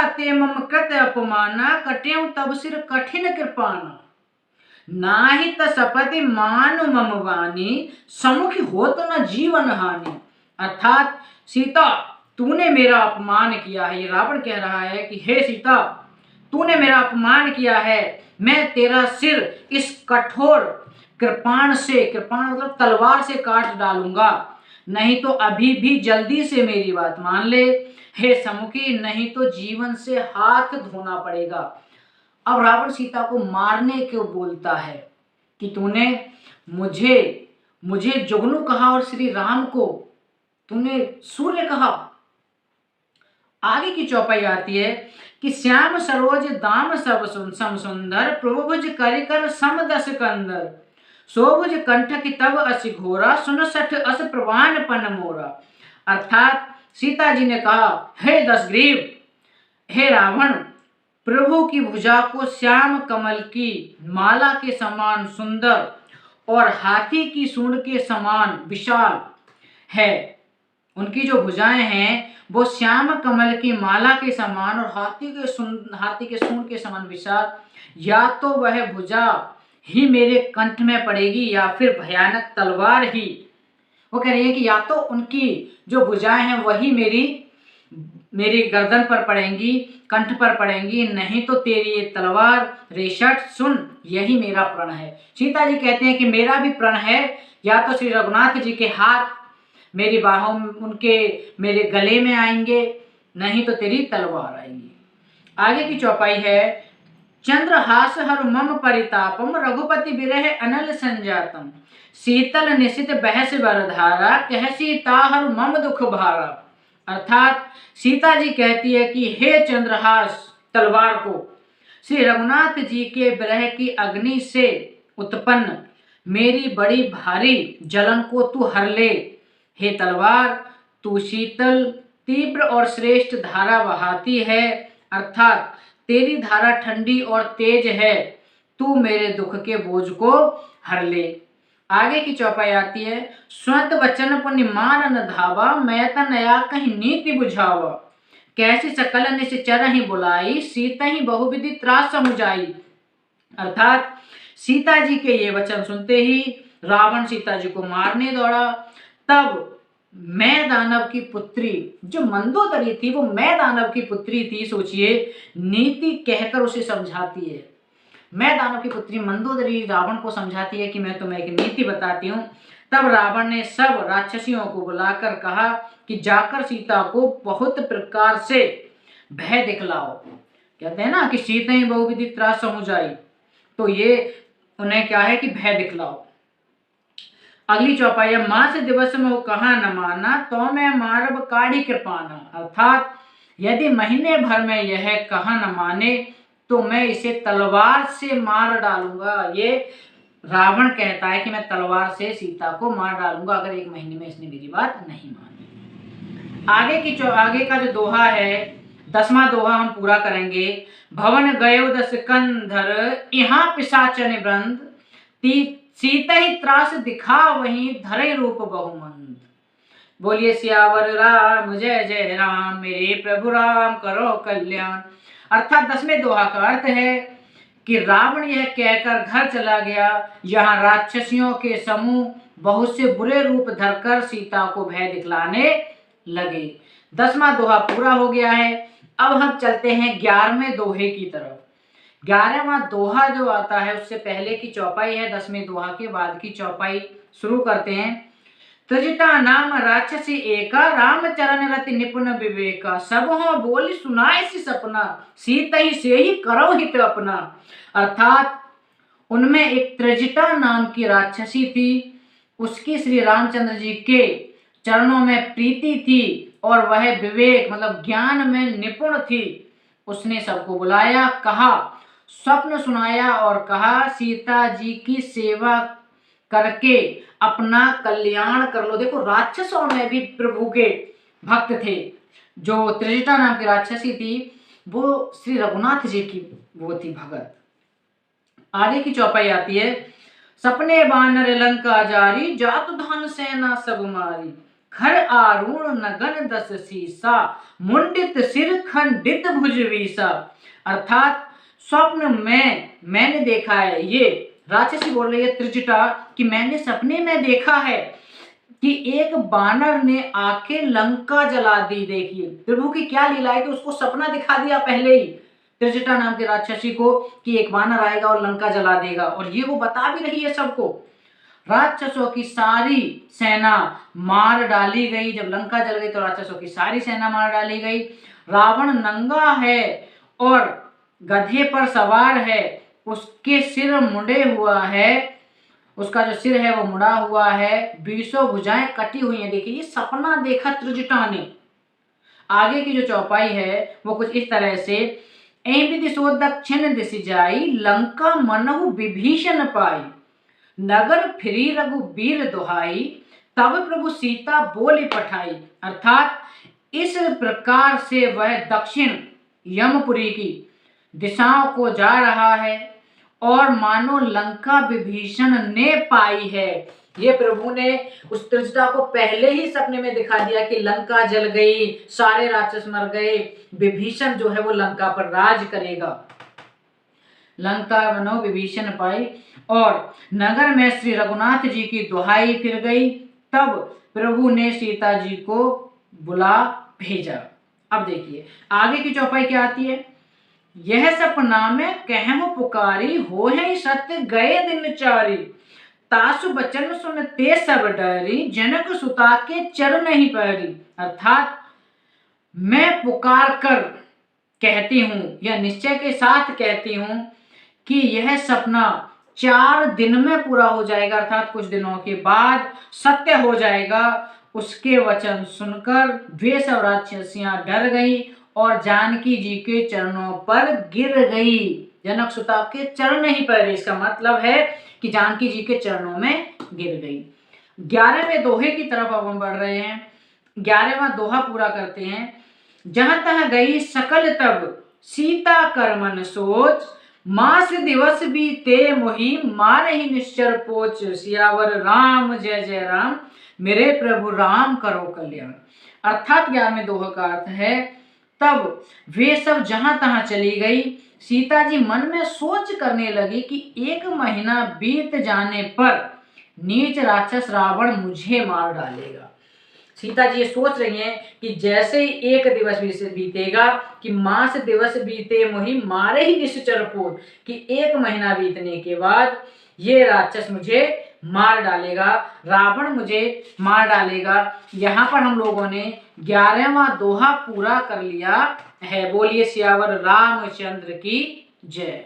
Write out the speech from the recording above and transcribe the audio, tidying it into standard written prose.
ते मम कृत अपमाना, कट्यं तब सिर कठिन कृपाना। नाही त सपति मानु मम वाणी, समुख हो तो न जीवन हानि। अर्थात सीता, तूने मेरा अपमान किया है। ये रावण कह रहा है कि हे सीता, तूने मेरा अपमान किया है, मैं तेरा सिर इस कठोर कृपाण से, कृपाण मतलब तलवार से काट डालूंगा, नहीं तो अभी भी जल्दी से मेरी बात मान ले। हे समुखी, नहीं तो जीवन से हाथ धोना पड़ेगा। अब रावण सीता को मारने को बोलता है कि तूने मुझे मुझे जुगनू कहा और श्री राम को तूने सूर्य कहा। आगे की चौपाई आती है कि श्याम सरोज दाम सब सम सुंदर, प्रभुभुज करिकर सम दस कंदर, सोभुज कंठ की तब अस घोरा, सुन सठ अस प्रवान पन मोरा। अर्थात सीता जी ने कहा, हे दशग्रीव, हे रावण, प्रभु की भुजा को श्याम कमल की माला के समान सुंदर और हाथी की सूंड के समान विशाल है। उनकी जो भुजाएं हैं वो श्याम कमल की माला के समान और हाथी के सूंड के समान विशाल। या तो वह भुजा ही मेरे कंठ में पड़ेगी या फिर भयानक तलवार ही। वो कह रही है कि या तो उनकी जो भुजाएं हैं वही मेरी गर्दन पर पड़ेंगी, कंठ पर पड़ेंगी, नहीं तो तेरी ये तलवार रेशट सुन, यही मेरा प्रण है। सीता जी कहते हैं कि मेरा भी प्रण है, या तो श्री रघुनाथ जी के हाथ मेरी बाहों में, उनके मेरे गले में आएंगे, नहीं तो तेरी तलवार आएगी। आगे की चौपाई है, चंद्रहास हर मम परितापम, रघुपति विरह अनल संजातम, शीतल निशित बहस बरधारा, कह सीता हर मम दुख भारा। अर्थात सीता जी कहती है कि हे चंद्रहास तलवार को, श्री रघुनाथ जी के विरह की अग्नि से उत्पन्न मेरी बड़ी भारी जलन को तू हर ले। हे तलवार, तू शीतल तीव्र और श्रेष्ठ धारा बहाती है, अर्थात तेरी धारा ठंडी और तेज है, तू मेरे दुख के बोझ को हर ले। आगे की चौपाई आती है, स्वत वचन पुनि मान न धावा, मैं त नया कहीं नीति बुझावा, कैसी सकल निश्चर ही बुलाई, सीता ही बहुविधि त्रास समुझाई। अर्थात सीता जी के ये वचन सुनते ही रावण सीता जी को मारने दौड़ा। तब मैं दानव की पुत्री जो मंदोदरी थी, वो मैं दानव की पुत्री थी, सोचिए, नीति कहकर उसे समझाती है। मैं दानव की पुत्री मंदोदरी रावण को समझाती है कि मैं तुम्हें एक नीति बताती हूँ। तब रावण ने सब राक्षसियों को बुलाकर कहा कि जाकर सीता को बहुत प्रकार से भय दिखलाओ। कहते हैं ना कि सीता ही बहुविधि त्रास समुझाई, तो ये उन्हें क्या है कि भय दिखलाओ। अगली चौपाई है, मास दिवस में वो कहा न माना, तो मैं मारब काढ़ी कृपाना। अर्थात यदि महीने भर में यह कहा न माने तो मैं इसे तलवार से मार डालूंगा। ये रावण कहता है कि मैं तलवार से सीता को मार डालूंगा अगर एक महीने में इसने मेरी बात नहीं मानी। आगे का जो दोहा है, 10वां दोहा हम पूरा करेंगे। भवन गयो दस कंधर, यहाँ पिशाचन वृंद, सीता ही त्रास दिखा वहीं धरे रूप बहुमंद। बोलिए सियावर राम जय जय राम, मेरे प्रभु राम करो कल्याण। अर्थात 10वें दोहा का अर्थ है कि रावण यह कहकर घर चला गया, यहाँ राक्षसियों के समूह बहुत से बुरे रूप धरकर सीता को भय दिखलाने लगे। 10वां दोहा पूरा हो गया है। अब हम चलते हैं 11वें दोहे की तरफ। 11वां दोहा जो आता है उससे पहले की चौपाई है, 10वें दोहा के बाद की चौपाई शुरू करते हैं। त्रिजटा नाम राक्षसी एका, रामचरण रति निपुण विवेका, सब हो बोली सुनाए सी सपना, सीता ही से ही करो हित अपना। अर्थात उनमें एक त्रिजटा नाम की राक्षसी थी, उसकी श्री रामचंद्र जी के चरणों में प्रीति थी और वह विवेक मतलब ज्ञान में निपुण थी। उसने सबको बुलाया, कहा, स्वप्न सुनाया और कहा सीता जी की सेवा करके अपना कल्याण कर लो। देखो राक्षसों में भी प्रभु के भक्त थे। जो त्रिजटा नाम की राक्षसी थी वो श्री रघुनाथ जी की वो थी भगत। आगे की चौपाई आती है, सपने बानर लंका जारी, जातु धन सेना सब मारी, खर आरूण नगन दस सीसा, मुंडित सिर खंडित भुजवीसा। अर्थात स्वप्न में मैंने देखा है, ये राक्षसी बोल रही है त्रिजटा कि मैंने सपने में देखा है कि एक बानर ने आके लंका जला दी। देखिए प्रभु की क्या लीला है कि उसको सपना दिखा दिया पहले ही त्रिजटा नाम के राक्षसी को कि एक बानर आएगा और लंका जला देगा, और ये वो बता भी रही है सबको। राक्षसों की सारी सेना मार डाली गई। जब लंका जल गई तो राक्षसों की सारी सेना मार डाली गई। रावण नंगा है और गधे पर सवार है, उसके सिर मुड़े हुआ है, उसका जो सिर है वो मुड़ा हुआ है, 20 भुजाएं कटी हुई हैं। देखिए ये सपना देखा त्रिजटा ने। आगे की जो चौपाई है वो कुछ इस तरह से, एहि दिशो दक्षिण दिश जाई, लंका मनहु विभीषण पाई, नगर फिरी रघुबीर दुहाई, तब प्रभु सीता बोली पठाई। अर्थात इस प्रकार से वह दक्षिण यमपुरी की दिशाओं को जा रहा है और मानो लंका विभीषण ने पाई है। ये प्रभु ने उस त्रिजटा को पहले ही सपने में दिखा दिया कि लंका जल गई, सारे राक्षस मर गए, विभीषण जो है वो लंका पर राज करेगा। लंका मनो विभीषण पाई और नगर में श्री रघुनाथ जी की दुहाई फिर गई। तब प्रभु ने सीता जी को बुला भेजा। अब देखिए आगे की चौपाई क्या आती है। यह सपना में कहम पुकारी, हो है सत्य गए दिन चारी, तासु बचन सुनते सब डरी, जनक सुता के चरण ही पैरी। अर्थात मैं पुकार कर कहती हूँ या निश्चय के साथ कहती हूँ कि यह सपना 4 दिन में पूरा हो जाएगा, अर्थात कुछ दिनों के बाद सत्य हो जाएगा। उसके वचन सुनकर वे सब राक्षसियां डर गई और जानकी जी के चरणों पर गिर गई। जनक सुता के चरण ही पर, इसका मतलब है कि जानकी जी के चरणों में गिर गई। 11वें दोहे की तरफ अब हम बढ़ रहे हैं। 11वां दोहा पूरा करते हैं। जहां तहां गई सकल तब, सीता कर मन सोच, मास दिवस बीते मोहि, मारे ही निश्चर पोच। सियावर राम जय जय राम, मेरे प्रभु राम करो कल्याण। अर्थात 11वें दोहे का अर्थ है, तब वे सब जहां तहां चली गई। सीता जी मन में सोच करने लगी कि 1 महीना बीत जाने पर नीच राक्षस रावण मुझे मार डालेगा। सीता जी ये सोच रही हैं कि जैसे ही 1 दिवस बीतेगा कि मास दिवस बीते मोहि, मारे ही निश्चर पोच, कि 1 महीना बीतने के बाद ये राक्षस मुझे मार डालेगा, रावण मुझे मार डालेगा। यहाँ पर हम लोगों ने 11वां दोहा पूरा कर लिया है। बोलिए सियावर रामचंद्र की जय।